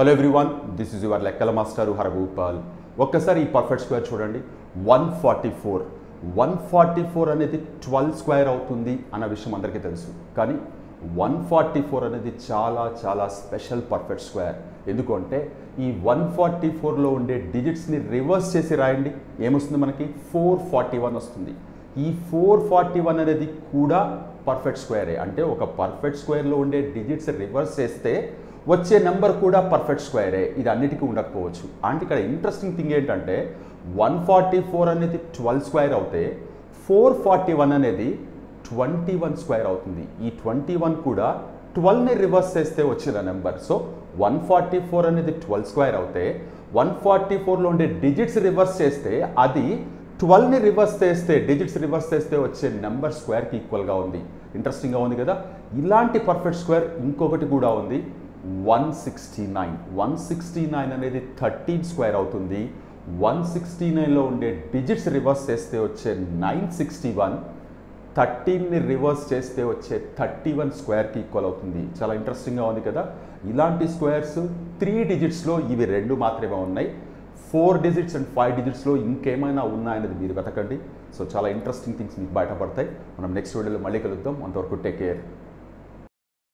Hello everyone, this is your లెక్కల master Haragopal. ఒక్కసారి ఈ పర్ఫెక్ట్ స్క్వేర్ చూడండి. 144 అనేది 12 స్క్వేర్ అవుతుంది అన్న విషయం అందరికీ తెలుసు. కానీ 144 అనేది చాలా చాలా స్పెషల్ పర్ఫెక్ట్ స్క్వేర్. ఎందుకంటే ఈ 144లో ఉండే డిజిట్స్ని రివర్స్ చేసి రాయండి, ఏమొస్తుంది మనకి 441 వస్తుంది. ఈ 441 అనేది కూడా పర్ఫెక్ట్ స్క్వేరే. అంటే ఒక పర్ఫెక్ట్ స్క్వేర్లో ఉండే డిజిట్స్ రివర్స్ చేస్తే వచ్చే నెంబర్ కూడా పర్ఫెక్ట్ స్క్వేరే. ఇది అన్నిటికీ ఉండకపోవచ్చు. అంటే ఇక్కడ ఇంట్రెస్టింగ్ థింగ్ ఏంటంటే 144 అనేది 12 స్క్వేర్ అవుతే 441 అనేది 21 స్క్వేర్ అవుతుంది. ఈ 21 కూడా 12ని రివర్స్ చేస్తే వచ్చిన నెంబర్. సో 144 అనేది 12 స్క్వేర్ అవుతే 144లో ఉండే డిజిట్స్ రివర్స్ చేస్తే అది 12ని రివర్స్ చేస్తే డిజిట్స్ రివర్స్ చేస్తే వచ్చే నెంబర్ స్క్వేర్కి ఈక్వల్గా ఉంది. ఇంట్రెస్టింగ్గా ఉంది కదా. ఇలాంటి పర్ఫెక్ట్ స్క్వేర్ ఇంకొకటి కూడా ఉంది, 169 అనేది 13 స్క్వేర్ అవుతుంది. 169లో ఉండే డిజిట్స్ రివర్స్ చేస్తే వచ్చే 961, 13ని రివర్స్ చేస్తే వచ్చే 31 స్క్వేర్కి ఈక్వల్ అవుతుంది. చాలా ఇంట్రెస్టింగ్గా ఉంది కదా. ఇలాంటి స్క్వేర్స్ 3 డిజిట్స్లో ఇవి 2 మాత్రమే ఉన్నాయి. 4 డిజిట్స్ అండ్ 5 డిజిట్స్లో ఇంకేమైనా ఉన్నాయనేది మీరు వెతకండి. సో చాలా ఇంట్రెస్టింగ్ థింగ్స్ మీకు బయటపడతాయి. మనం నెక్స్ట్ వీడియోలో మళ్ళీ కలుద్దాం. అంతవరకు టేక్ కేర్.